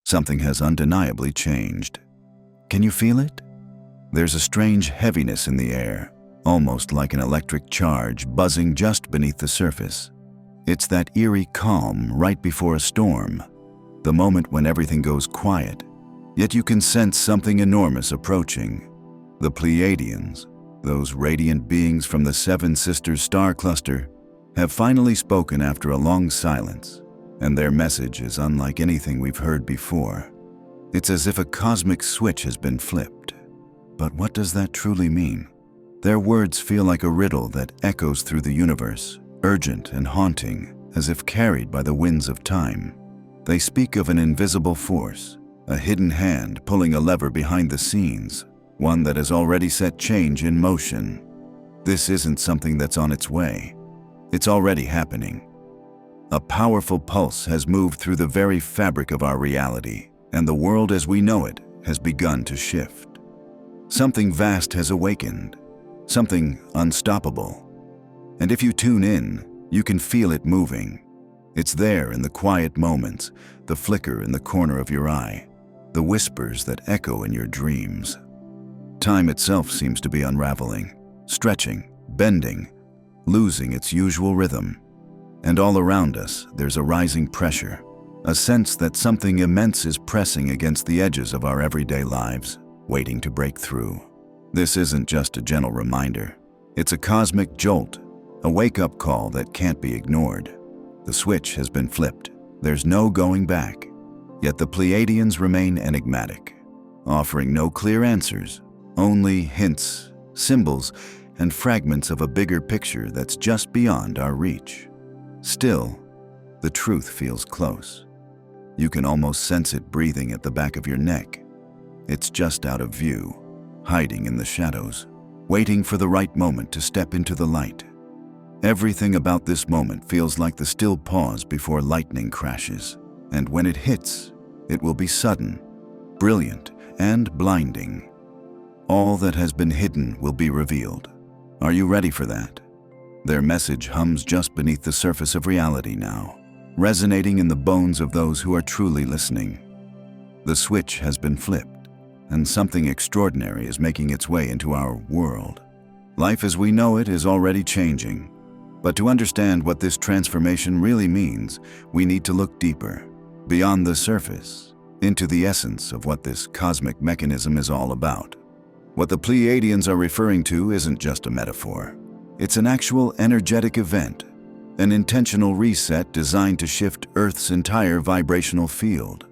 Something has undeniably changed. Can you feel it? There's a strange heaviness in the air, almost like an electric charge buzzing just beneath the surface. It's that eerie calm right before a storm, the moment when everything goes quiet, yet you can sense something enormous approaching. The Pleiadians, those radiant beings from the Seven Sisters star cluster, have finally spoken after a long silence, and their message is unlike anything we've heard before. It's as if a cosmic switch has been flipped. But what does that truly mean? Their words feel like a riddle that echoes through the universe, urgent and haunting, as if carried by the winds of time. They speak of an invisible force, a hidden hand pulling a lever behind the scenes, one that has already set change in motion. This isn't something that's on its way. It's already happening. A powerful pulse has moved through the very fabric of our reality, and the world as we know it has begun to shift. Something vast has awakened, something unstoppable. And if you tune in, you can feel it moving. It's there in the quiet moments, the flicker in the corner of your eye, the whispers that echo in your dreams. Time itself seems to be unraveling, stretching, bending, losing its usual rhythm. And all around us, there's a rising pressure, a sense that something immense is pressing against the edges of our everyday lives, waiting to break through. This isn't just a gentle reminder. It's a cosmic jolt, a wake-up call that can't be ignored. The switch has been flipped. There's no going back. Yet the Pleiadians remain enigmatic, offering no clear answers, only hints, symbols, and fragments of a bigger picture that's just beyond our reach. Still, the truth feels close. You can almost sense it breathing at the back of your neck. It's just out of view, hiding in the shadows, waiting for the right moment to step into the light. Everything about this moment feels like the still pause before lightning crashes, and when it hits, it will be sudden, brilliant, and blinding. All that has been hidden will be revealed. Are you ready for that? Their message hums just beneath the surface of reality now, resonating in the bones of those who are truly listening. The switch has been flipped, and something extraordinary is making its way into our world. Life as we know it is already changing, but to understand what this transformation really means, we need to look deeper, beyond the surface, into the essence of what this cosmic mechanism is all about. What the Pleiadians are referring to isn't just a metaphor. It's an actual energetic event, an intentional reset designed to shift Earth's entire vibrational field.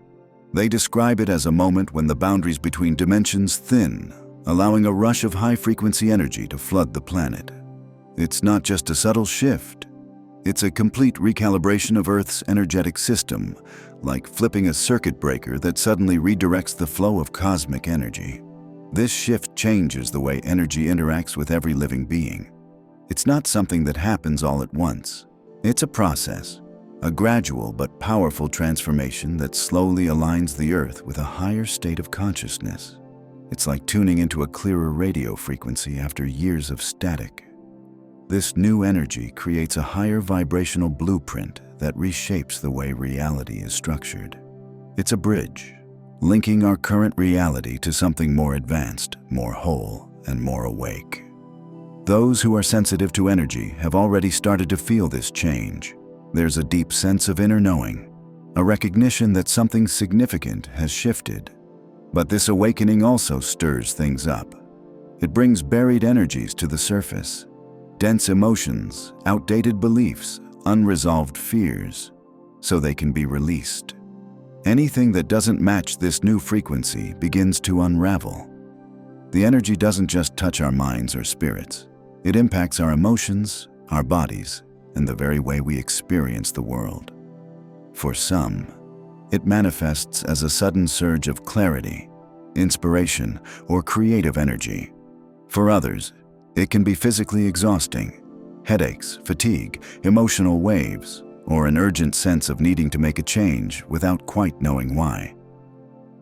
They describe it as a moment when the boundaries between dimensions thin, allowing a rush of high-frequency energy to flood the planet. It's not just a subtle shift. It's a complete recalibration of Earth's energetic system, like flipping a circuit breaker that suddenly redirects the flow of cosmic energy. This shift changes the way energy interacts with every living being. It's not something that happens all at once. It's a process, a gradual but powerful transformation that slowly aligns the Earth with a higher state of consciousness. It's like tuning into a clearer radio frequency after years of static. This new energy creates a higher vibrational blueprint that reshapes the way reality is structured. It's a bridge, linking our current reality to something more advanced, more whole, and more awake. Those who are sensitive to energy have already started to feel this change. There's a deep sense of inner knowing, a recognition that something significant has shifted. But this awakening also stirs things up. It brings buried energies to the surface, dense emotions, outdated beliefs, unresolved fears, so they can be released. Anything that doesn't match this new frequency begins to unravel. The energy doesn't just touch our minds or spirits. It impacts our emotions, our bodies, and the very way we experience the world. For some, it manifests as a sudden surge of clarity, inspiration, or creative energy. For others, it can be physically exhausting, headaches, fatigue, emotional waves, or an urgent sense of needing to make a change without quite knowing why.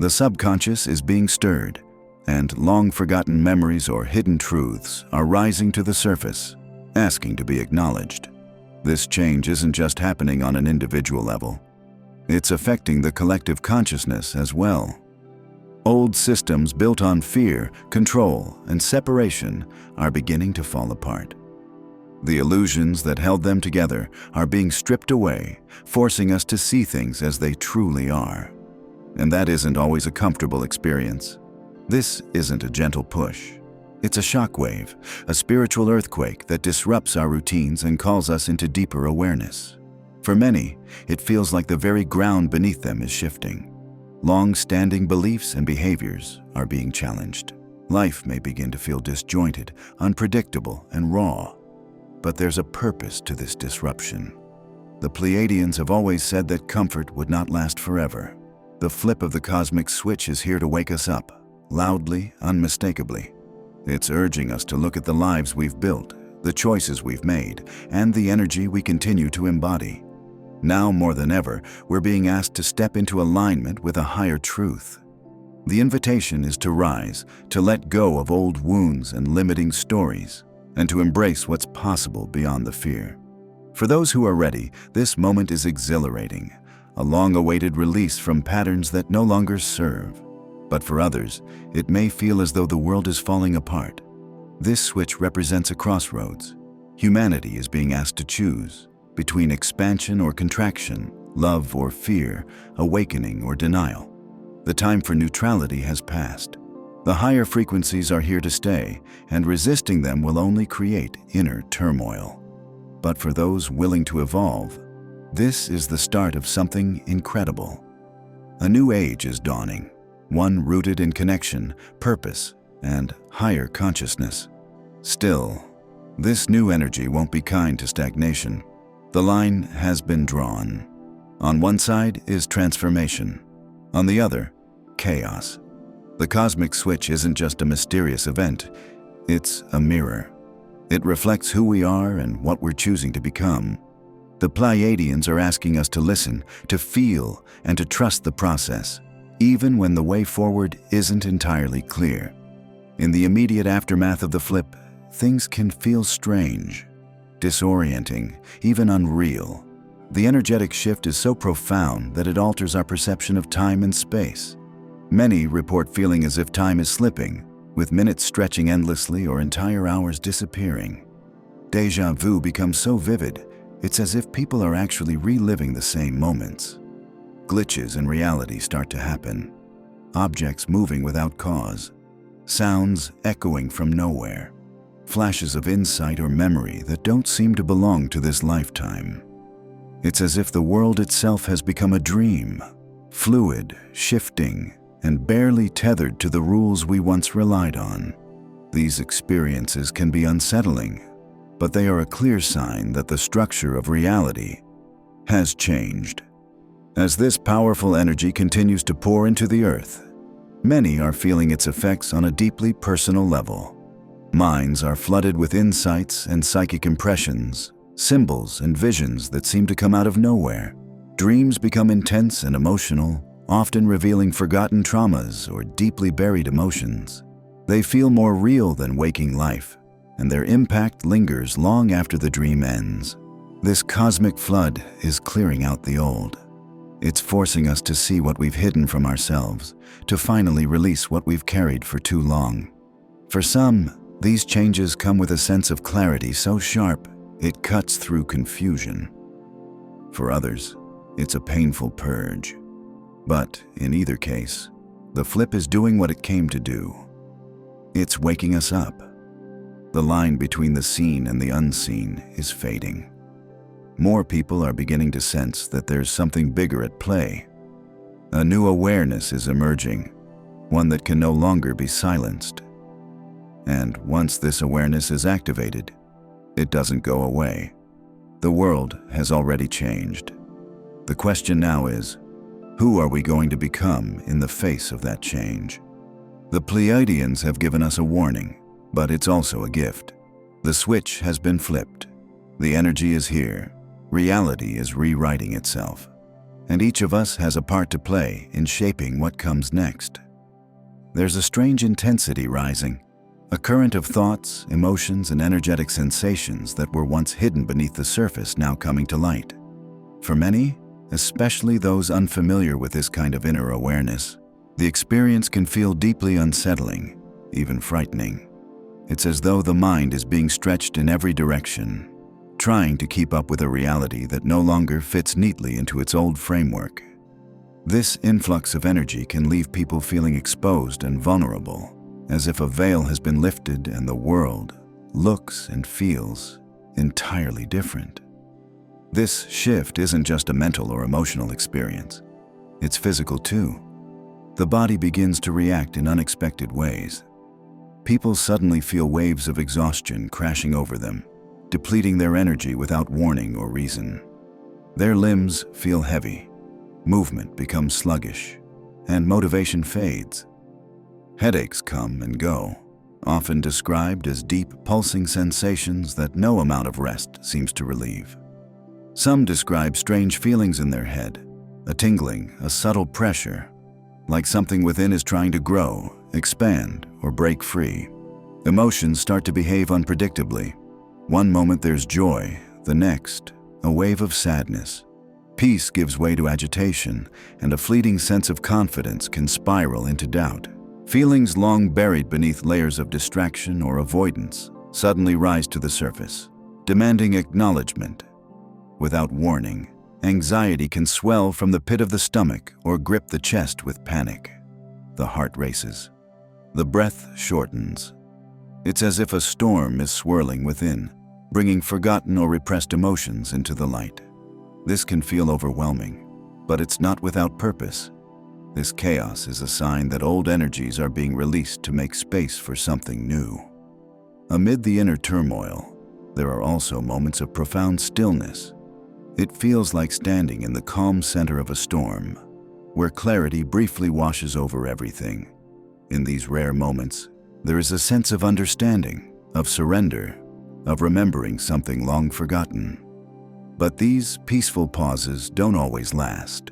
The subconscious is being stirred, and long-forgotten memories or hidden truths are rising to the surface, asking to be acknowledged. This change isn't just happening on an individual level. It's affecting the collective consciousness as well. Old systems built on fear, control, and separation are beginning to fall apart. The illusions that held them together are being stripped away, forcing us to see things as they truly are. And that isn't always a comfortable experience. This isn't a gentle push. It's a shockwave, a spiritual earthquake that disrupts our routines and calls us into deeper awareness. For many, it feels like the very ground beneath them is shifting. Long-standing beliefs and behaviors are being challenged. Life may begin to feel disjointed, unpredictable, and raw. But there's a purpose to this disruption. The Pleiadians have always said that comfort would not last forever. The flip of the cosmic switch is here to wake us up, loudly, unmistakably. It's urging us to look at the lives we've built, the choices we've made, and the energy we continue to embody. Now more than ever, we're being asked to step into alignment with a higher truth. The invitation is to rise, to let go of old wounds and limiting stories, and to embrace what's possible beyond the fear. For those who are ready, this moment is exhilarating, a long-awaited release from patterns that no longer serve. But for others, it may feel as though the world is falling apart. This switch represents a crossroads. Humanity is being asked to choose between expansion or contraction, love or fear, awakening or denial. The time for neutrality has passed. The higher frequencies are here to stay, and resisting them will only create inner turmoil. But for those willing to evolve, this is the start of something incredible. A new age is dawning, one rooted in connection, purpose, and higher consciousness. Still, this new energy won't be kind to stagnation. The line has been drawn. On one side is transformation, on the other, chaos. The cosmic switch isn't just a mysterious event, it's a mirror. It reflects who we are and what we're choosing to become. The Pleiadians are asking us to listen, to feel, and to trust the process, even when the way forward isn't entirely clear. In the immediate aftermath of the flip, things can feel strange, disorienting, even unreal. The energetic shift is so profound that it alters our perception of time and space. Many report feeling as if time is slipping, with minutes stretching endlessly or entire hours disappearing. Déjà vu becomes so vivid, it's as if people are actually reliving the same moments. Glitches in reality start to happen. Objects moving without cause. Sounds echoing from nowhere. Flashes of insight or memory that don't seem to belong to this lifetime. It's as if the world itself has become a dream, fluid, shifting, and barely tethered to the rules we once relied on. These experiences can be unsettling, but they are a clear sign that the structure of reality has changed. As this powerful energy continues to pour into the earth, many are feeling its effects on a deeply personal level. Minds are flooded with insights and psychic impressions, symbols and visions that seem to come out of nowhere. Dreams become intense and emotional, often revealing forgotten traumas or deeply buried emotions. They feel more real than waking life, and their impact lingers long after the dream ends. This cosmic flood is clearing out the old. It's forcing us to see what we've hidden from ourselves, to finally release what we've carried for too long. For some, these changes come with a sense of clarity so sharp it cuts through confusion. For others, it's a painful purge. But in either case, the flip is doing what it came to do. It's waking us up. The line between the seen and the unseen is fading. More people are beginning to sense that there's something bigger at play. A new awareness is emerging, one that can no longer be silenced. And once this awareness is activated, it doesn't go away. The world has already changed. The question now is, who are we going to become in the face of that change? The Pleiadians have given us a warning, but it's also a gift. The switch has been flipped. The energy is here. Reality is rewriting itself. And each of us has a part to play in shaping what comes next. There's a strange intensity rising, a current of thoughts, emotions, and energetic sensations that were once hidden beneath the surface now coming to light. For many, especially those unfamiliar with this kind of inner awareness. The experience can feel deeply unsettling, even frightening. It's as though the mind is being stretched in every direction, trying to keep up with a reality that no longer fits neatly into its old framework. This influx of energy can leave people feeling exposed and vulnerable, as if a veil has been lifted and the world looks and feels entirely different. This shift isn't just a mental or emotional experience. It's physical too. The body begins to react in unexpected ways. People suddenly feel waves of exhaustion crashing over them, depleting their energy without warning or reason. Their limbs feel heavy, movement becomes sluggish, and motivation fades. Headaches come and go, often described as deep, pulsing sensations that no amount of rest seems to relieve. Some describe strange feelings in their head, a tingling, a subtle pressure, like something within is trying to grow, expand, or break free. Emotions start to behave unpredictably. One moment there's joy, the next, a wave of sadness. Peace gives way to agitation, and a fleeting sense of confidence can spiral into doubt. Feelings long buried beneath layers of distraction or avoidance suddenly rise to the surface, demanding acknowledgement. Without warning, anxiety can swell from the pit of the stomach or grip the chest with panic. The heart races. The breath shortens. It's as if a storm is swirling within, bringing forgotten or repressed emotions into the light. This can feel overwhelming, but it's not without purpose. This chaos is a sign that old energies are being released to make space for something new. Amid the inner turmoil, there are also moments of profound stillness. It feels like standing in the calm center of a storm, where clarity briefly washes over everything. In these rare moments, there is a sense of understanding, of surrender, of remembering something long forgotten. But these peaceful pauses don't always last.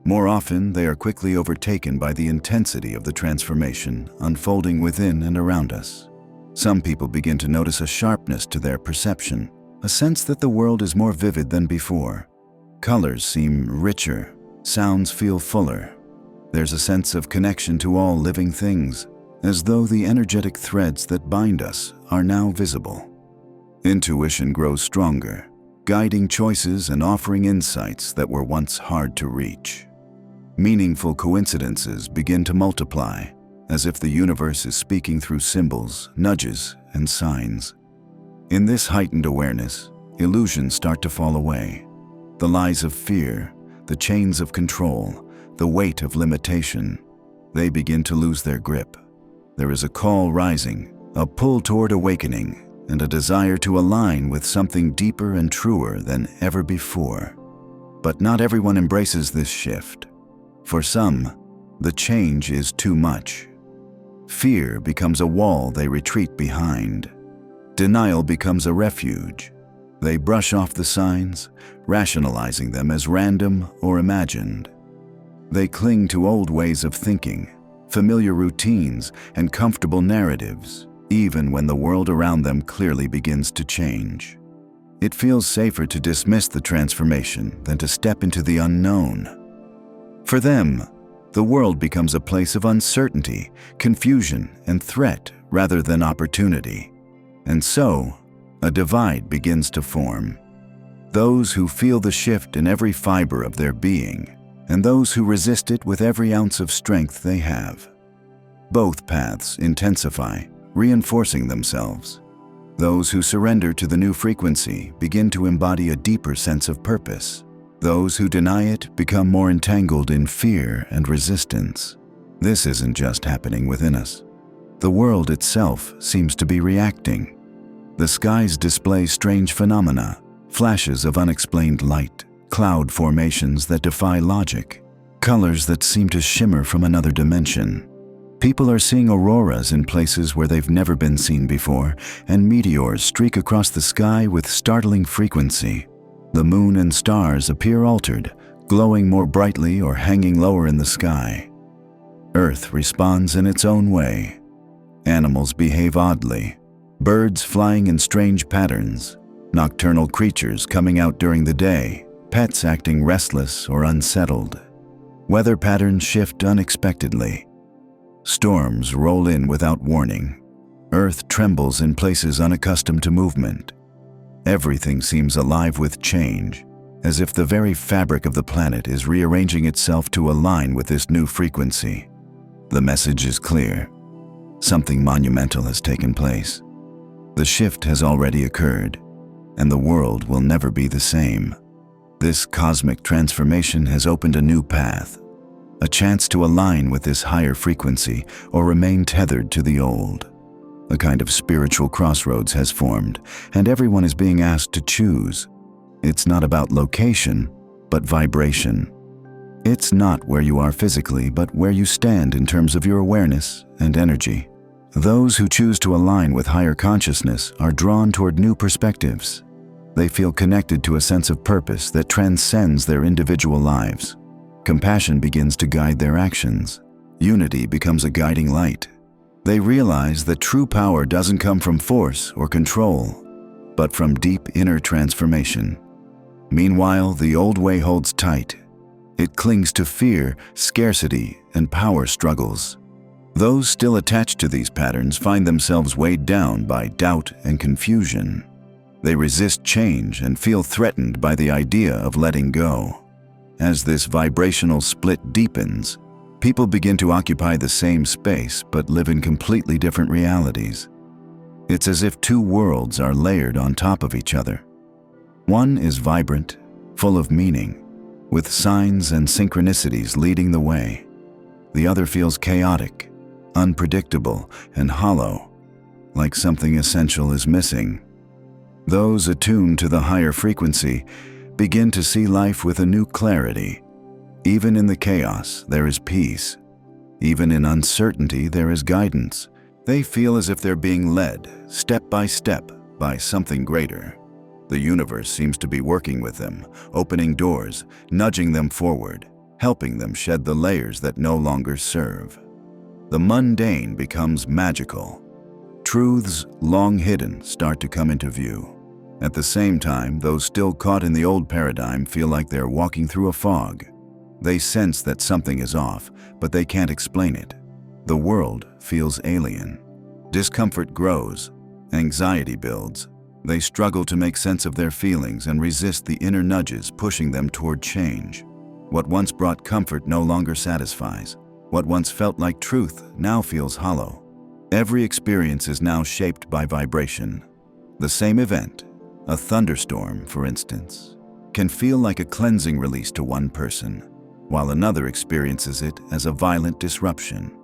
More often, they are quickly overtaken by the intensity of the transformation unfolding within and around us. Some people begin to notice a sharpness to their perception, a sense that the world is more vivid than before. Colors seem richer, sounds feel fuller. There's a sense of connection to all living things, as though the energetic threads that bind us are now visible. Intuition grows stronger, guiding choices and offering insights that were once hard to reach. Meaningful coincidences begin to multiply, as if the universe is speaking through symbols, nudges, and signs. In this heightened awareness, illusions start to fall away. The lies of fear, the chains of control, the weight of limitation, they begin to lose their grip. There is a call rising, a pull toward awakening, and a desire to align with something deeper and truer than ever before. But not everyone embraces this shift. For some, the change is too much. Fear becomes a wall they retreat behind. Denial becomes a refuge. They brush off the signs, rationalizing them as random or imagined. They cling to old ways of thinking, familiar routines, and comfortable narratives, even when the world around them clearly begins to change. It feels safer to dismiss the transformation than to step into the unknown. For them, the world becomes a place of uncertainty, confusion, and threat rather than opportunity. And so, a divide begins to form. Those who feel the shift in every fiber of their being, and those who resist it with every ounce of strength they have. Both paths intensify, reinforcing themselves. Those who surrender to the new frequency begin to embody a deeper sense of purpose. Those who deny it become more entangled in fear and resistance. This isn't just happening within us. The world itself seems to be reacting. The skies display strange phenomena, flashes of unexplained light, cloud formations that defy logic, colors that seem to shimmer from another dimension. People are seeing auroras in places where they've never been seen before, and meteors streak across the sky with startling frequency. The moon and stars appear altered, glowing more brightly or hanging lower in the sky. Earth responds in its own way. Animals behave oddly, birds flying in strange patterns, nocturnal creatures coming out during the day, pets acting restless or unsettled. Weather patterns shift unexpectedly. Storms roll in without warning. Earth trembles in places unaccustomed to movement. Everything seems alive with change, as if the very fabric of the planet is rearranging itself to align with this new frequency. The message is clear. Something monumental has taken place. The shift has already occurred, and the world will never be the same. This cosmic transformation has opened a new path, a chance to align with this higher frequency or remain tethered to the old. A kind of spiritual crossroads has formed, and everyone is being asked to choose. It's not about location, but vibration. It's not where you are physically, but where you stand in terms of your awareness and energy. Those who choose to align with higher consciousness are drawn toward new perspectives. They feel connected to a sense of purpose that transcends their individual lives. Compassion begins to guide their actions. Unity becomes a guiding light. They realize that true power doesn't come from force or control, but from deep inner transformation. Meanwhile, the old way holds tight. It clings to fear, scarcity, and power struggles. Those still attached to these patterns find themselves weighed down by doubt and confusion. They resist change and feel threatened by the idea of letting go. As this vibrational split deepens, people begin to occupy the same space but live in completely different realities. It's as if two worlds are layered on top of each other. One is vibrant, full of meaning, with signs and synchronicities leading the way. The other feels chaotic, unpredictable, and hollow, like something essential is missing. Those attuned to the higher frequency begin to see life with a new clarity. Even in the chaos, there is peace. Even in uncertainty, there is guidance. They feel as if they're being led, step by step, by something greater. The universe seems to be working with them, opening doors, nudging them forward, helping them shed the layers that no longer serve. The mundane becomes magical. Truths long hidden start to come into view. At the same time, those still caught in the old paradigm feel like they're walking through a fog. They sense that something is off, but they can't explain it. The world feels alien. Discomfort grows. Anxiety builds. They struggle to make sense of their feelings and resist the inner nudges pushing them toward change. What once brought comfort no longer satisfies. What once felt like truth now feels hollow. Every experience is now shaped by vibration. The same event, a thunderstorm, for instance, can feel like a cleansing release to one person, while another experiences it as a violent disruption.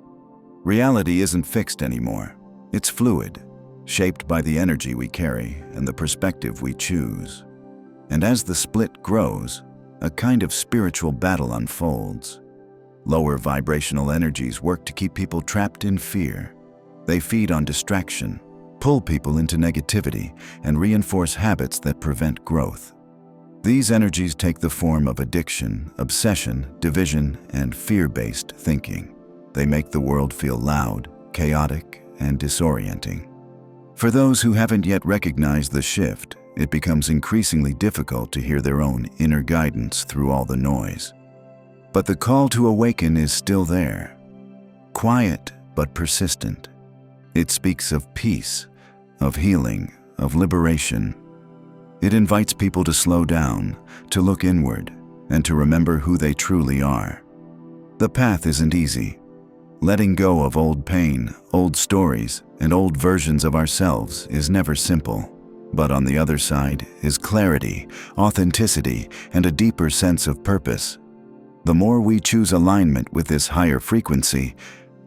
Reality isn't fixed anymore. It's fluid, shaped by the energy we carry and the perspective we choose. And as the split grows, a kind of spiritual battle unfolds. Lower vibrational energies work to keep people trapped in fear. They feed on distraction, pull people into negativity, and reinforce habits that prevent growth. These energies take the form of addiction, obsession, division, and fear-based thinking. They make the world feel loud, chaotic, and disorienting. For those who haven't yet recognized the shift, it becomes increasingly difficult to hear their own inner guidance through all the noise. But the call to awaken is still there, quiet but persistent. It speaks of peace, of healing, of liberation. It invites people to slow down, to look inward, and to remember who they truly are. The path isn't easy. Letting go of old pain, old stories, and old versions of ourselves is never simple. But on the other side is clarity, authenticity, and a deeper sense of purpose. The more we choose alignment with this higher frequency,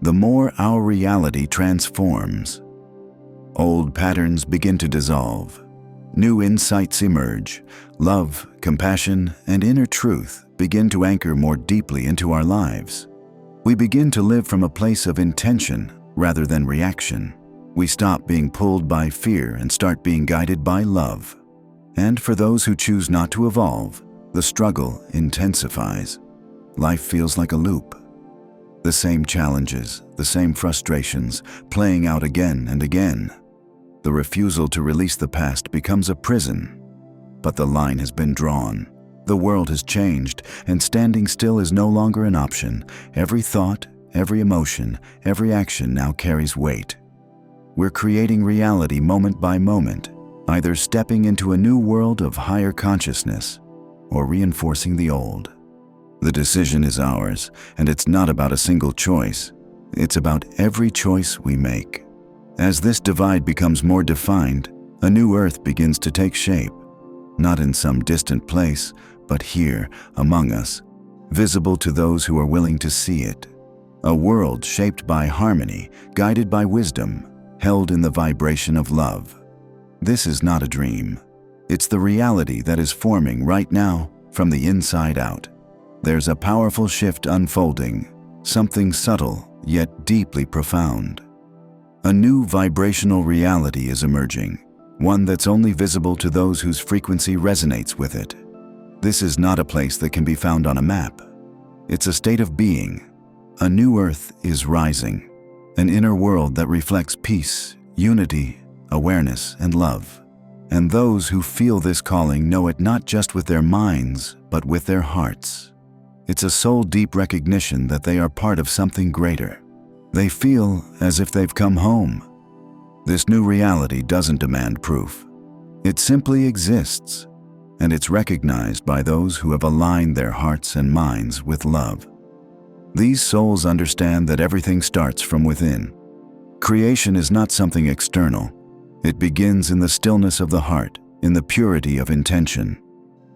the more our reality transforms. Old patterns begin to dissolve. New insights emerge. Love, compassion, and inner truth begin to anchor more deeply into our lives. We begin to live from a place of intention rather than reaction. We stop being pulled by fear and start being guided by love. And for those who choose not to evolve, the struggle intensifies. Life feels like a loop. The same challenges, the same frustrations, playing out again and again. The refusal to release the past becomes a prison. But the line has been drawn. The world has changed, and standing still is no longer an option. Every thought, every emotion, every action now carries weight. We're creating reality moment by moment, either stepping into a new world of higher consciousness or reinforcing the old. The decision is ours, and it's not about a single choice. It's about every choice we make. As this divide becomes more defined, a new earth begins to take shape, not in some distant place, but here, among us, visible to those who are willing to see it. A world shaped by harmony, guided by wisdom, held in the vibration of love. This is not a dream. It's the reality that is forming right now from the inside out. There's a powerful shift unfolding, something subtle yet deeply profound. A new vibrational reality is emerging, one that's only visible to those whose frequency resonates with it. This is not a place that can be found on a map. It's a state of being. A new earth is rising, an inner world that reflects peace, unity, awareness, and love. And those who feel this calling know it not just with their minds, but with their hearts. It's a soul-deep recognition that they are part of something greater. They feel as if they've come home. This new reality doesn't demand proof. It simply exists, and it's recognized by those who have aligned their hearts and minds with love. These souls understand that everything starts from within. Creation is not something external. It begins in the stillness of the heart, in the purity of intention.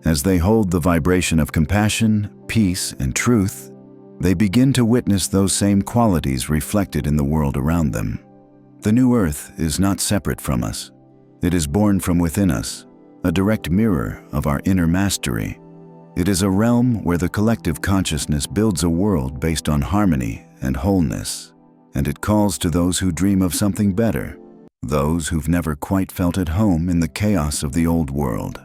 As they hold the vibration of compassion, peace, and truth, they begin to witness those same qualities reflected in the world around them. The new earth is not separate from us. It is born from within us, a direct mirror of our inner mastery. It is a realm where the collective consciousness builds a world based on harmony and wholeness, and it calls to those who dream of something better, those who've never quite felt at home in the chaos of the old world.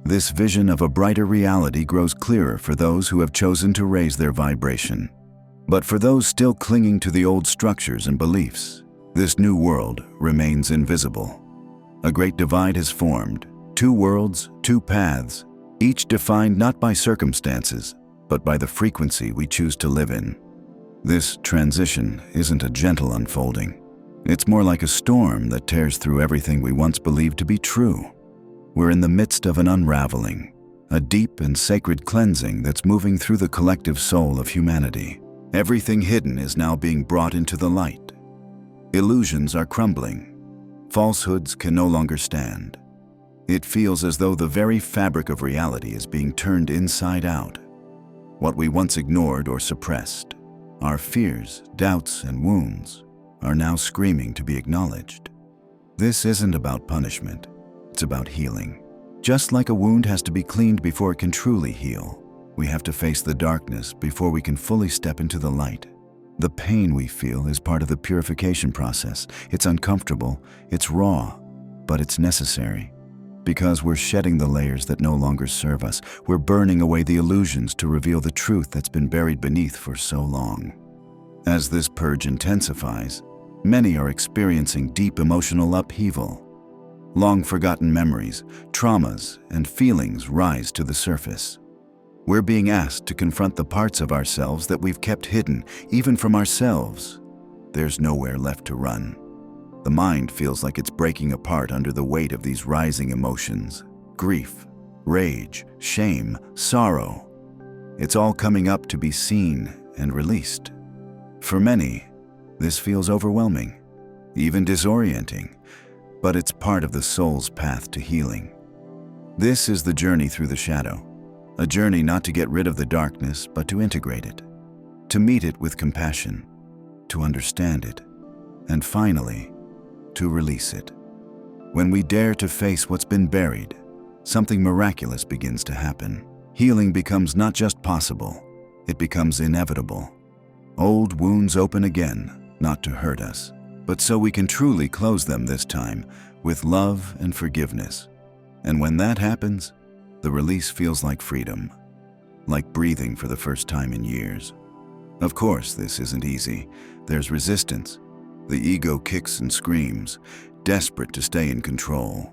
This vision of a brighter reality grows clearer for those who have chosen to raise their vibration. But for those still clinging to the old structures and beliefs, this new world remains invisible. A great divide has formed, two worlds, two paths, each defined not by circumstances, but by the frequency we choose to live in. This transition isn't a gentle unfolding. It's more like a storm that tears through everything we once believed to be true. We're in the midst of an unraveling, a deep and sacred cleansing that's moving through the collective soul of humanity. Everything hidden is now being brought into the light. Illusions are crumbling. Falsehoods can no longer stand. It feels as though the very fabric of reality is being turned inside out. What we once ignored or suppressed, our fears, doubts, and wounds, are now screaming to be acknowledged. This isn't about punishment. It's about healing. Just like a wound has to be cleaned before it can truly heal, we have to face the darkness before we can fully step into the light. The pain we feel is part of the purification process. It's uncomfortable, it's raw, but it's necessary. Because we're shedding the layers that no longer serve us. We're burning away the illusions to reveal the truth that's been buried beneath for so long. As this purge intensifies, many are experiencing deep emotional upheaval. Long-forgotten memories, traumas, and feelings rise to the surface. We're being asked to confront the parts of ourselves that we've kept hidden, even from ourselves. There's nowhere left to run. The mind feels like it's breaking apart under the weight of these rising emotions. Grief, rage, shame, sorrow. It's all coming up to be seen and released. For many, this feels overwhelming, even disorienting. But it's part of the soul's path to healing. This is the journey through the shadow, a journey not to get rid of the darkness, but to integrate it, to meet it with compassion, to understand it, and finally, to release it. When we dare to face what's been buried, something miraculous begins to happen. Healing becomes not just possible, it becomes inevitable. Old wounds open again, not to hurt us, but so we can truly close them this time with love and forgiveness. And when that happens, the release feels like freedom, like breathing for the first time in years. Of course, this isn't easy. There's resistance. The ego kicks and screams, desperate to stay in control.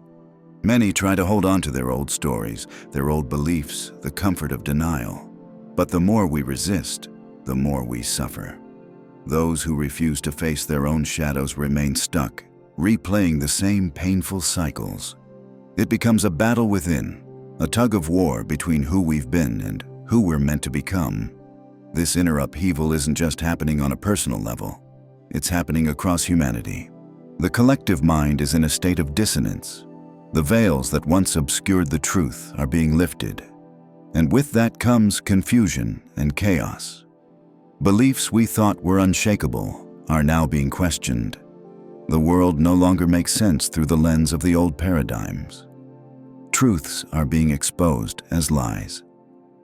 Many try to hold on to their old stories, their old beliefs, the comfort of denial. But the more we resist, the more we suffer. Those who refuse to face their own shadows remain stuck, replaying the same painful cycles. It becomes a battle within, a tug of war between who we've been and who we're meant to become. This inner upheaval isn't just happening on a personal level. It's happening across humanity. The collective mind is in a state of dissonance. The veils that once obscured the truth are being lifted. And with that comes confusion and chaos. Beliefs we thought were unshakable are now being questioned. The world no longer makes sense through the lens of the old paradigms. Truths are being exposed as lies.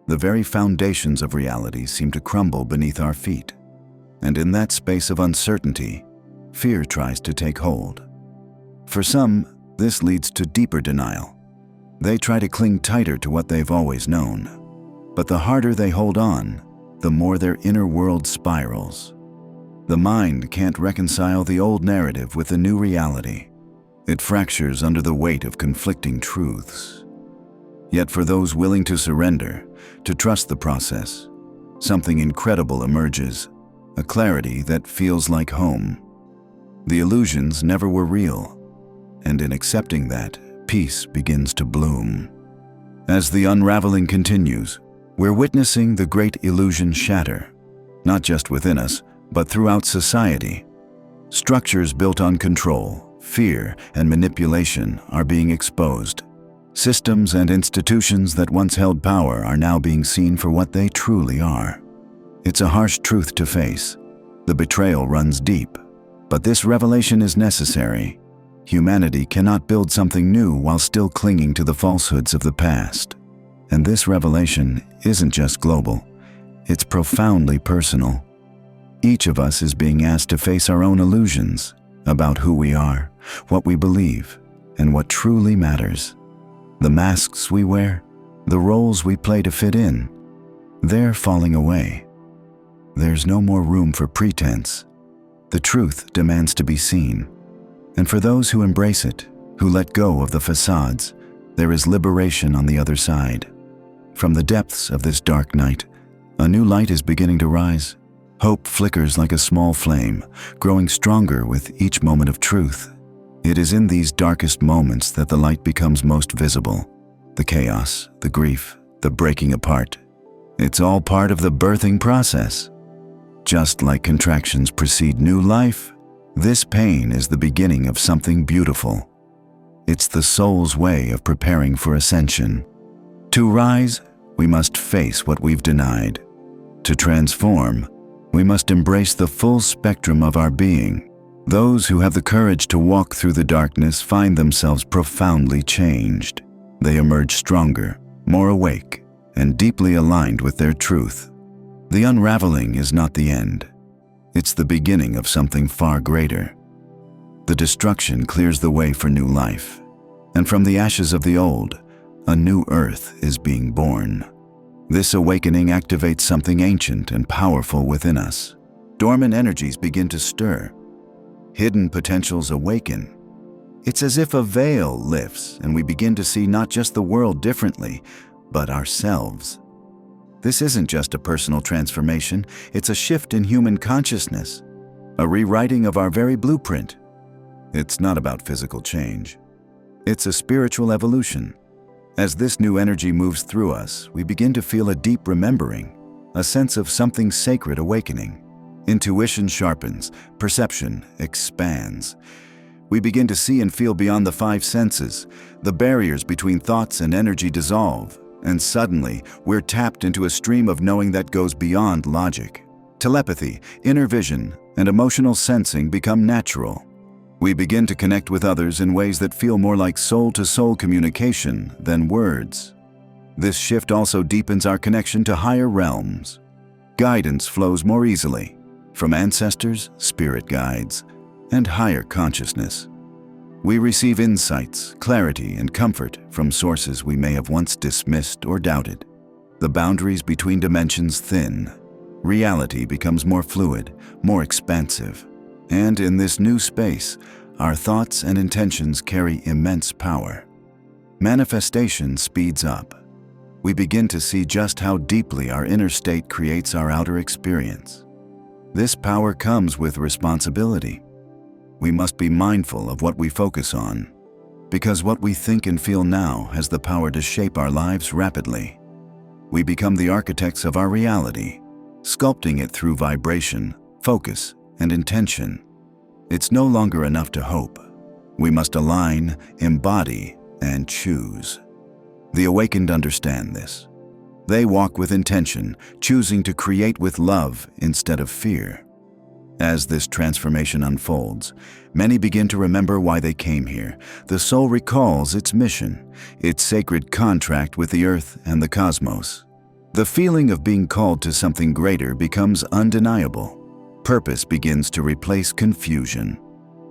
The very foundations of reality seem to crumble beneath our feet. And in that space of uncertainty, fear tries to take hold. For some, this leads to deeper denial. They try to cling tighter to what they've always known. But the harder they hold on, the more their inner world spirals. The mind can't reconcile the old narrative with the new reality. It fractures under the weight of conflicting truths. Yet for those willing to surrender, to trust the process, something incredible emerges, a clarity that feels like home. The illusions never were real, and in accepting that, peace begins to bloom. As the unraveling continues, we're witnessing the great illusion shatter, not just within us, but throughout society. Structures built on control, fear, and manipulation are being exposed. Systems and institutions that once held power are now being seen for what they truly are. It's a harsh truth to face. The betrayal runs deep, but this revelation is necessary. Humanity cannot build something new while still clinging to the falsehoods of the past. And this revelation isn't just global, it's profoundly personal. Each of us is being asked to face our own illusions about who we are, what we believe, and what truly matters. The masks we wear, the roles we play to fit in, they're falling away. There's no more room for pretense. The truth demands to be seen. And for those who embrace it, who let go of the facades, there is liberation on the other side. From the depths of this dark night, a new light is beginning to rise. Hope flickers like a small flame, growing stronger with each moment of truth. It is in these darkest moments that the light becomes most visible. The chaos, the grief, the breaking apart. It's all part of the birthing process. Just like contractions precede new life, this pain is the beginning of something beautiful. It's the soul's way of preparing for ascension. To rise, we must face what we've denied. To transform, we must embrace the full spectrum of our being. Those who have the courage to walk through the darkness find themselves profoundly changed. They emerge stronger, more awake, and deeply aligned with their truth. The unraveling is not the end. It's the beginning of something far greater. The destruction clears the way for new life, and from the ashes of the old, a new earth is being born. This awakening activates something ancient and powerful within us. Dormant energies begin to stir. Hidden potentials awaken. It's as if a veil lifts and we begin to see not just the world differently, but ourselves. This isn't just a personal transformation, it's a shift in human consciousness, a rewriting of our very blueprint. It's not about physical change. It's a spiritual evolution. As this new energy moves through us, we begin to feel a deep remembering, a sense of something sacred awakening. Intuition sharpens, perception expands. We begin to see and feel beyond the five senses. The barriers between thoughts and energy dissolve, and suddenly we're tapped into a stream of knowing that goes beyond logic. Telepathy, inner vision, and emotional sensing become natural. We begin to connect with others in ways that feel more like soul-to-soul communication than words. This shift also deepens our connection to higher realms. Guidance flows more easily from ancestors, spirit guides, and higher consciousness. We receive insights, clarity, and comfort from sources we may have once dismissed or doubted. The boundaries between dimensions thin. Reality becomes more fluid, more expansive. And in this new space, our thoughts and intentions carry immense power. Manifestation speeds up. We begin to see just how deeply our inner state creates our outer experience. This power comes with responsibility. We must be mindful of what we focus on, because what we think and feel now has the power to shape our lives rapidly. We become the architects of our reality, sculpting it through vibration, focus, and intention. It's no longer enough to hope. We must align, embody, and choose. The awakened understand this. They walk with intention, choosing to create with love instead of fear. As this transformation unfolds, many begin to remember why they came here. The soul recalls its mission, its sacred contract with the earth and the cosmos. The feeling of being called to something greater becomes undeniable. Purpose begins to replace confusion.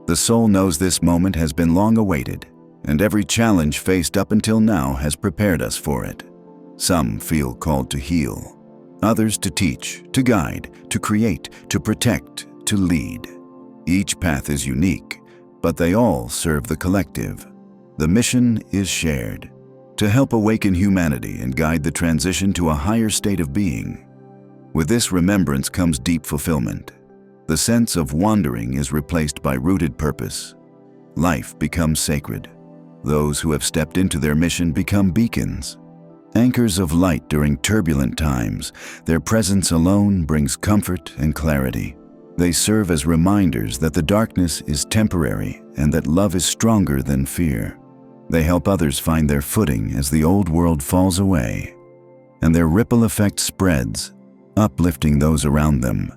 The soul knows this moment has been long awaited, and every challenge faced up until now has prepared us for it. Some feel called to heal, others to teach, to guide, to create, to protect, to lead. Each path is unique, but they all serve the collective. The mission is shared, to help awaken humanity and guide the transition to a higher state of being. With this remembrance comes deep fulfillment. The sense of wandering is replaced by rooted purpose. Life becomes sacred. Those who have stepped into their mission become beacons, anchors of light during turbulent times. Their presence alone brings comfort and clarity. They serve as reminders that the darkness is temporary and that love is stronger than fear. They help others find their footing as the old world falls away, and their ripple effect spreads, uplifting those around them,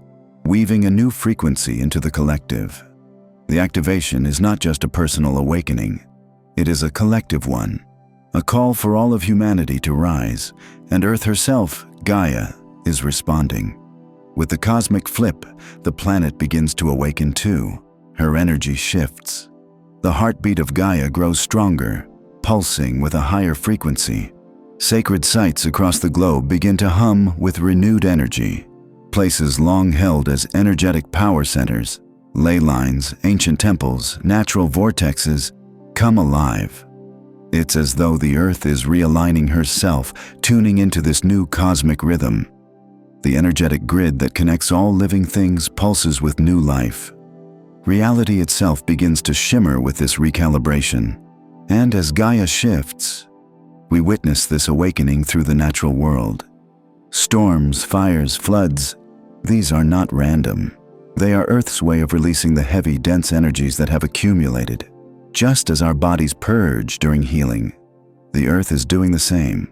weaving a new frequency into the collective. The activation is not just a personal awakening, it is a collective one, a call for all of humanity to rise, and Earth herself, Gaia, is responding. With the cosmic flip, the planet begins to awaken too. Her energy shifts. The heartbeat of Gaia grows stronger, pulsing with a higher frequency. Sacred sites across the globe begin to hum with renewed energy. Places long held as energetic power centers, ley lines, ancient temples, natural vortexes, come alive. It's as though the Earth is realigning herself, tuning into this new cosmic rhythm. The energetic grid that connects all living things pulses with new life. Reality itself begins to shimmer with this recalibration. And as Gaia shifts, we witness this awakening through the natural world. Storms, fires, floods, these are not random. They are Earth's way of releasing the heavy, dense energies that have accumulated. Just as our bodies purge during healing, the Earth is doing the same.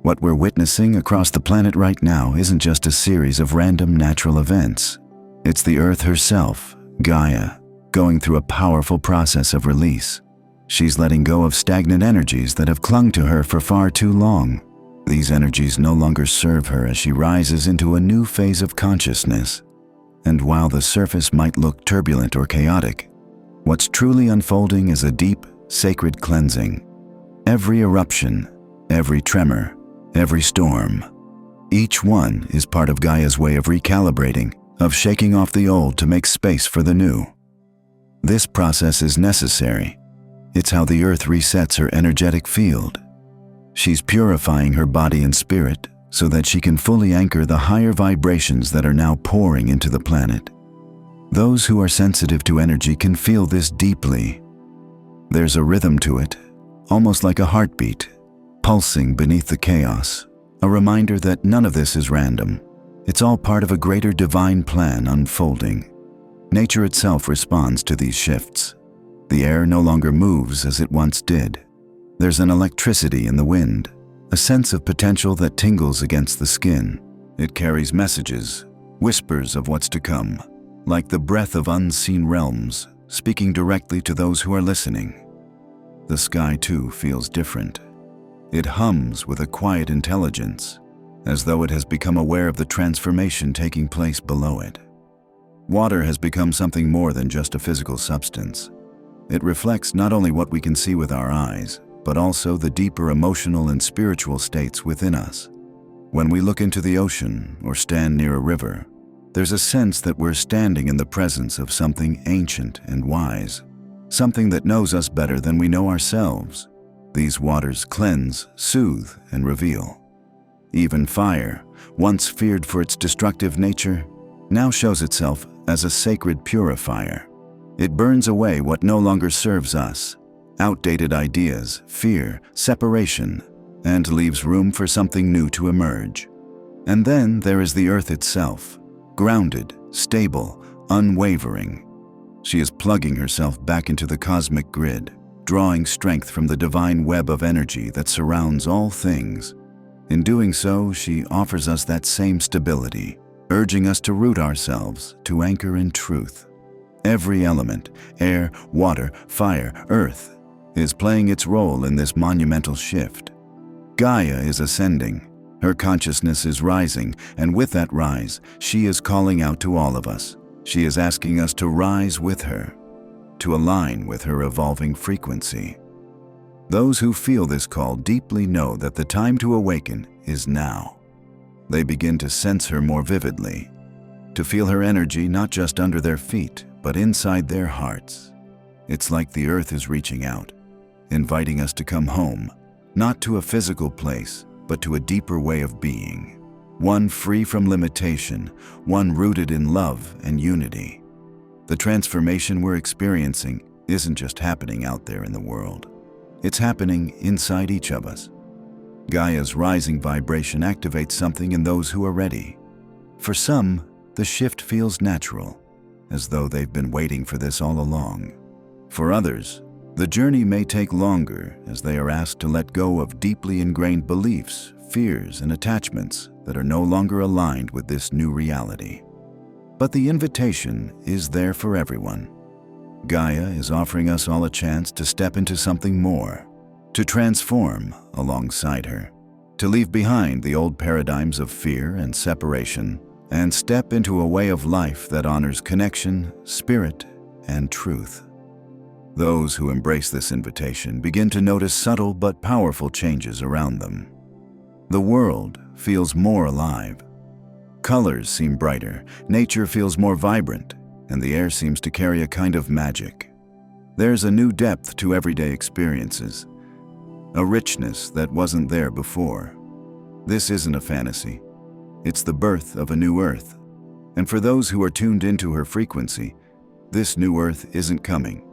What we're witnessing across the planet right now isn't just a series of random natural events. It's the Earth herself, Gaia, going through a powerful process of release. She's letting go of stagnant energies that have clung to her for far too long. These energies no longer serve her as she rises into a new phase of consciousness. And while the surface might look turbulent or chaotic, what's truly unfolding is a deep, sacred cleansing. Every eruption, every tremor, every storm, each one is part of Gaia's way of recalibrating, of shaking off the old to make space for the new. This process is necessary. It's how the Earth resets her energetic field. She's purifying her body and spirit so that she can fully anchor the higher vibrations that are now pouring into the planet. Those who are sensitive to energy can feel this deeply. There's a rhythm to it, almost like a heartbeat, pulsing beneath the chaos, a reminder that none of this is random. It's all part of a greater divine plan unfolding. Nature itself responds to these shifts. The air no longer moves as it once did. There's an electricity in the wind, a sense of potential that tingles against the skin. It carries messages, whispers of what's to come, like the breath of unseen realms, speaking directly to those who are listening. The sky, too, feels different. It hums with a quiet intelligence, as though it has become aware of the transformation taking place below it. Water has become something more than just a physical substance. It reflects not only what we can see with our eyes, but also the deeper emotional and spiritual states within us. When we look into the ocean or stand near a river, there's a sense that we're standing in the presence of something ancient and wise, something that knows us better than we know ourselves. These waters cleanse, soothe, and reveal. Even fire, once feared for its destructive nature, now shows itself as a sacred purifier. It burns away what no longer serves us, outdated ideas, fear, separation, and leaves room for something new to emerge. And then there is the earth itself, grounded, stable, unwavering. She is plugging herself back into the cosmic grid, drawing strength from the divine web of energy that surrounds all things. In doing so, she offers us that same stability, urging us to root ourselves, to anchor in truth. Every element, air, water, fire, earth, is playing its role in this monumental shift. Gaia is ascending, her consciousness is rising, and with that rise, she is calling out to all of us. She is asking us to rise with her, to align with her evolving frequency. Those who feel this call deeply know that the time to awaken is now. They begin to sense her more vividly, to feel her energy not just under their feet, but inside their hearts. It's like the earth is reaching out, inviting us to come home, not to a physical place, but to a deeper way of being, one free from limitation, one rooted in love and unity. The transformation we're experiencing isn't just happening out there in the world. It's happening inside each of us. Gaia's rising vibration activates something in those who are ready. For some, the shift feels natural, as though they've been waiting for this all along. For others, the journey may take longer as they are asked to let go of deeply ingrained beliefs, fears, and attachments that are no longer aligned with this new reality. But the invitation is there for everyone. Gaia is offering us all a chance to step into something more, to transform alongside her, to leave behind the old paradigms of fear and separation, and step into a way of life that honors connection, spirit, and truth. Those who embrace this invitation begin to notice subtle but powerful changes around them. The world feels more alive. Colors seem brighter, nature feels more vibrant, and the air seems to carry a kind of magic. There's a new depth to everyday experiences, a richness that wasn't there before. This isn't a fantasy. It's the birth of a new earth. And for those who are tuned into her frequency, this new earth isn't coming.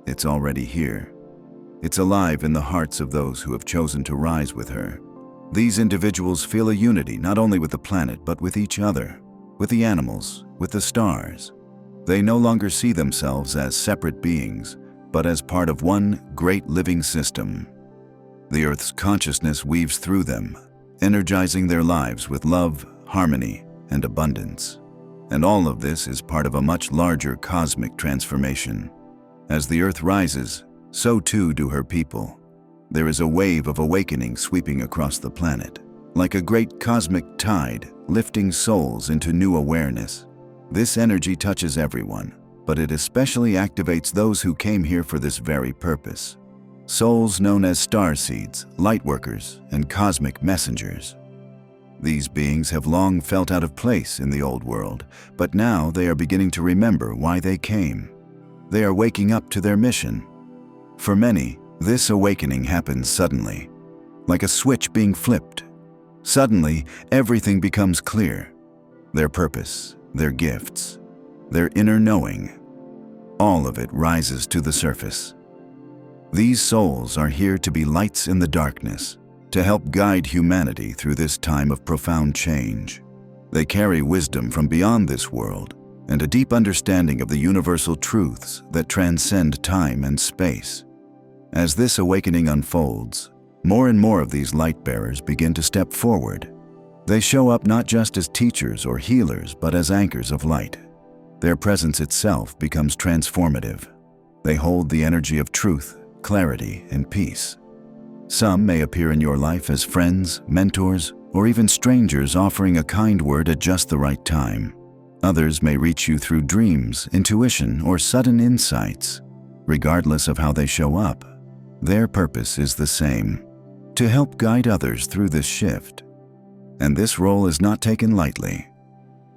It's already here. It's alive in the hearts of those who have chosen to rise with her. These individuals feel a unity not only with the planet, but with each other, with the animals, with the stars. They no longer see themselves as separate beings, but as part of one great living system. The Earth's consciousness weaves through them, energizing their lives with love, harmony, and abundance. And all of this is part of a much larger cosmic transformation. As the Earth rises, so too do her people. There is a wave of awakening sweeping across the planet, like a great cosmic tide lifting souls into new awareness. This energy touches everyone, but it especially activates those who came here for this very purpose. Souls known as starseeds, lightworkers, and cosmic messengers. These beings have long felt out of place in the old world, but now they are beginning to remember why they came. They are waking up to their mission. For many, this awakening happens suddenly, like a switch being flipped. Suddenly, everything becomes clear. Their purpose, their gifts, their inner knowing. All of it rises to the surface. These souls are here to be lights in the darkness, to help guide humanity through this time of profound change. They carry wisdom from beyond this world and a deep understanding of the universal truths that transcend time and space. As this awakening unfolds, more and more of these light bearers begin to step forward. They show up not just as teachers or healers, but as anchors of light. Their presence itself becomes transformative. They hold the energy of truth, clarity, and peace. Some may appear in your life as friends, mentors, or even strangers offering a kind word at just the right time. Others may reach you through dreams, intuition, or sudden insights. Regardless of how they show up, their purpose is the same: to help guide others through this shift. And this role is not taken lightly.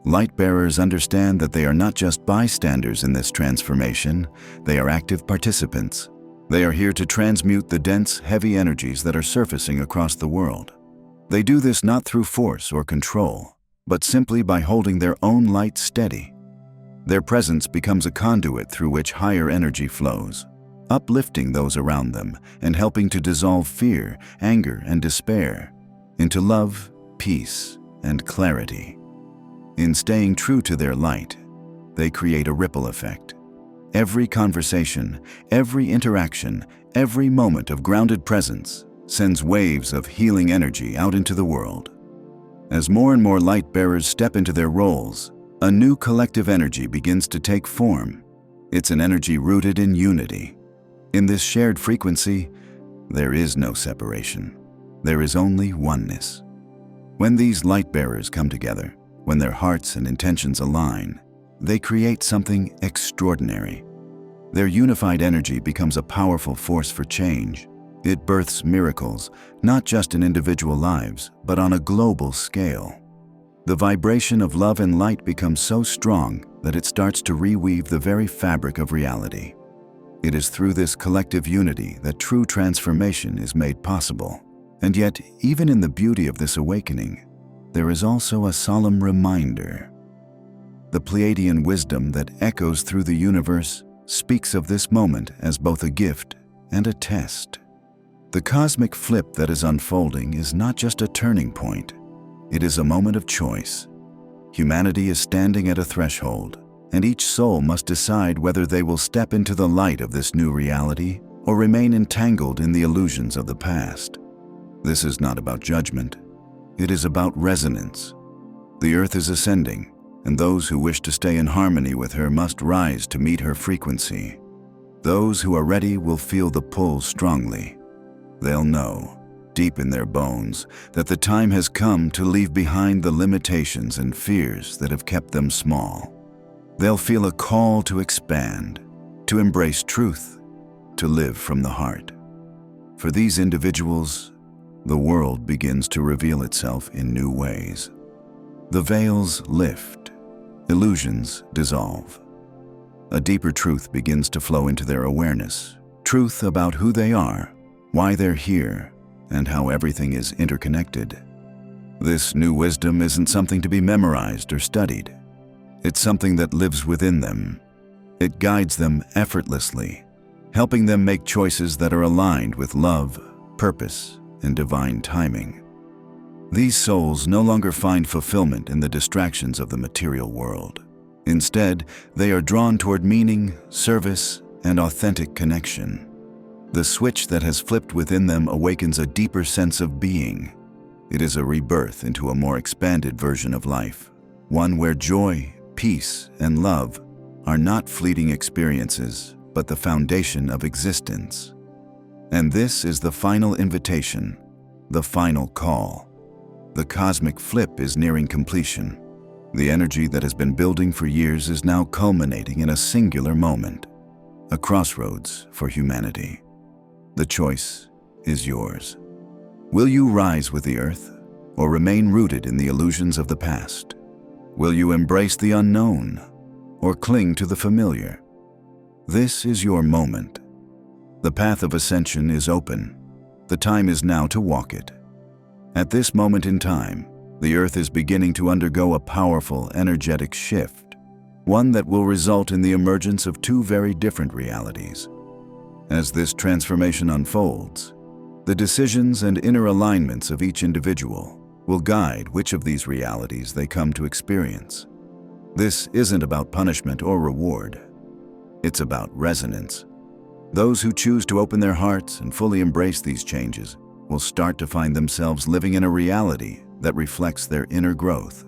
Light bearers understand that they are not just bystanders in this transformation, they are active participants. They are here to transmute the dense, heavy energies that are surfacing across the world. They do this not through force or control, but simply by holding their own light steady. Their presence becomes a conduit through which higher energy flows, uplifting those around them and helping to dissolve fear, anger, and despair into love, peace, and clarity. In staying true to their light, they create a ripple effect. Every conversation, every interaction, every moment of grounded presence sends waves of healing energy out into the world. As more and more light bearers step into their roles, a new collective energy begins to take form. It's an energy rooted in unity. In this shared frequency, there is no separation. There is only oneness. When these light bearers come together, when their hearts and intentions align, they create something extraordinary. Their unified energy becomes a powerful force for change. It births miracles, not just in individual lives, but on a global scale. The vibration of love and light becomes so strong that it starts to reweave the very fabric of reality. It is through this collective unity that true transformation is made possible. And yet, even in the beauty of this awakening, there is also a solemn reminder. The Pleiadian wisdom that echoes through the universe speaks of this moment as both a gift and a test. The cosmic flip that is unfolding is not just a turning point. It is a moment of choice. Humanity is standing at a threshold, and each soul must decide whether they will step into the light of this new reality or remain entangled in the illusions of the past. This is not about judgment. It is about resonance. The earth is ascending, and those who wish to stay in harmony with her must rise to meet her frequency. Those who are ready will feel the pull strongly. They'll know, deep in their bones, that the time has come to leave behind the limitations and fears that have kept them small. They'll feel a call to expand, to embrace truth, to live from the heart. For these individuals, the world begins to reveal itself in new ways. The veils lift, illusions dissolve. A deeper truth begins to flow into their awareness, truth about who they are, why they're here, and how everything is interconnected. This new wisdom isn't something to be memorized or studied. It's something that lives within them. It guides them effortlessly, helping them make choices that are aligned with love, purpose, and divine timing. These souls no longer find fulfillment in the distractions of the material world. Instead, they are drawn toward meaning, service, and authentic connection. The switch that has flipped within them awakens a deeper sense of being. It is a rebirth into a more expanded version of life, one where joy, peace, and love are not fleeting experiences, but the foundation of existence. And this is the final invitation, the final call. The cosmic flip is nearing completion. The energy that has been building for years is now culminating in a singular moment, a crossroads for humanity. The choice is yours. Will you rise with the earth, or remain rooted in the illusions of the past? Will you embrace the unknown, or cling to the familiar? This is your moment. The path of ascension is open. The time is now to walk it. At this moment in time, the earth is beginning to undergo a powerful, energetic shift, one that will result in the emergence of two very different realities. As this transformation unfolds, the decisions and inner alignments of each individual will guide which of these realities they come to experience. This isn't about punishment or reward. It's about resonance. Those who choose to open their hearts and fully embrace these changes will start to find themselves living in a reality that reflects their inner growth.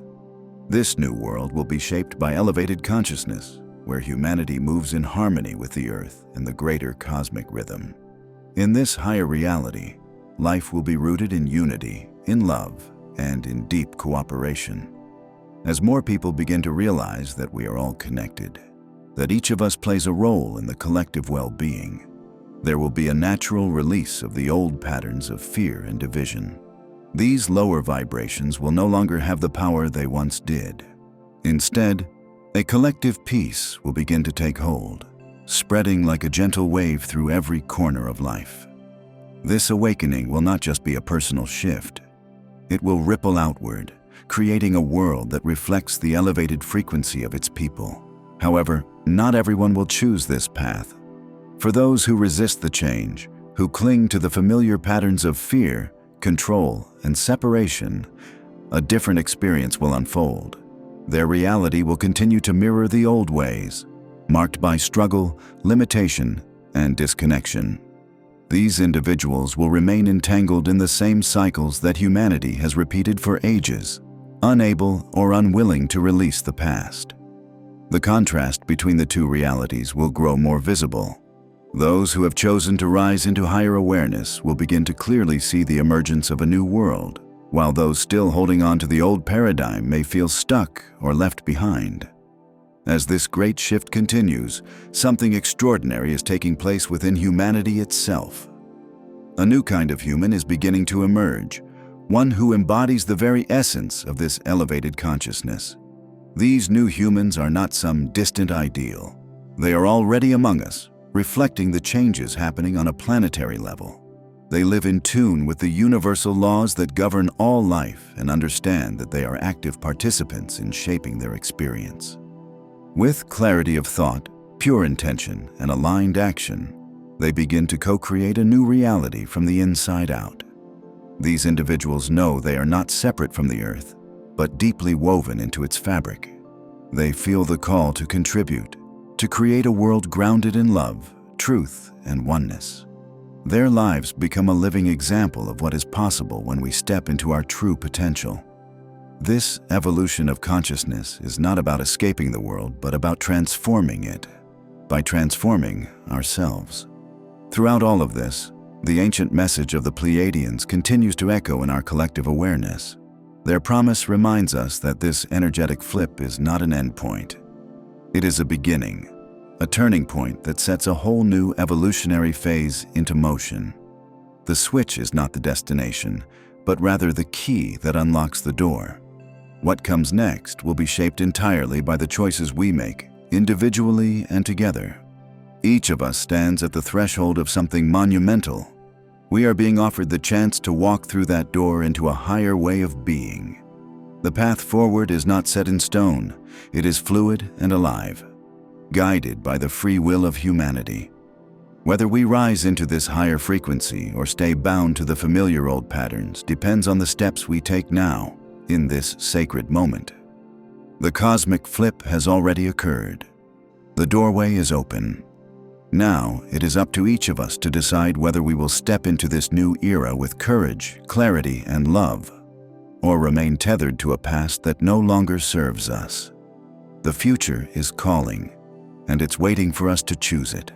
This new world will be shaped by elevated consciousness, where humanity moves in harmony with the earth and the greater cosmic rhythm. In this higher reality, life will be rooted in unity, in love, and in deep cooperation. As more people begin to realize that we are all connected, that each of us plays a role in the collective well-being, there will be a natural release of the old patterns of fear and division. These lower vibrations will no longer have the power they once did. Instead, a collective peace will begin to take hold. spreading like a gentle wave through every corner of life. This awakening will not just be a personal shift. It will ripple outward, creating a world that reflects the elevated frequency of its people. However, not everyone will choose this path. For those who resist the change, who cling to the familiar patterns of fear, control, and separation, a different experience will unfold. Their reality will continue to mirror the old ways, marked by struggle, limitation, and disconnection. These individuals will remain entangled in the same cycles that humanity has repeated for ages, unable or unwilling to release the past. The contrast between the two realities will grow more visible. Those who have chosen to rise into higher awareness will begin to clearly see the emergence of a new world, while those still holding on to the old paradigm may feel stuck or left behind. As this great shift continues, something extraordinary is taking place within humanity itself. A new kind of human is beginning to emerge, one who embodies the very essence of this elevated consciousness. These new humans are not some distant ideal. They are already among us, reflecting the changes happening on a planetary level. They live in tune with the universal laws that govern all life and understand that they are active participants in shaping their experience. With clarity of thought, pure intention, and aligned action, they begin to co-create a new reality from the inside out. These individuals know they are not separate from the earth, but deeply woven into its fabric. They feel the call to contribute, to create a world grounded in love, truth, and oneness. Their lives become a living example of what is possible when we step into our true potential. This evolution of consciousness is not about escaping the world, but about transforming it, by transforming ourselves. Throughout all of this, the ancient message of the Pleiadians continues to echo in our collective awareness. Their promise reminds us that this energetic flip is not an endpoint. It is a beginning, a turning point that sets a whole new evolutionary phase into motion. The switch is not the destination, but rather the key that unlocks the door. What comes next will be shaped entirely by the choices we make, individually and together. Each of us stands at the threshold of something monumental. We are being offered the chance to walk through that door into a higher way of being. The path forward is not set in stone. It is fluid and alive, guided by the free will of humanity. Whether we rise into this higher frequency or stay bound to the familiar old patterns depends on the steps we take now, in this sacred moment. The cosmic flip has already occurred. The doorway is open. Now, it is up to each of us to decide whether we will step into this new era with courage, clarity, and love, or remain tethered to a past that no longer serves us. The future is calling, and it's waiting for us to choose it.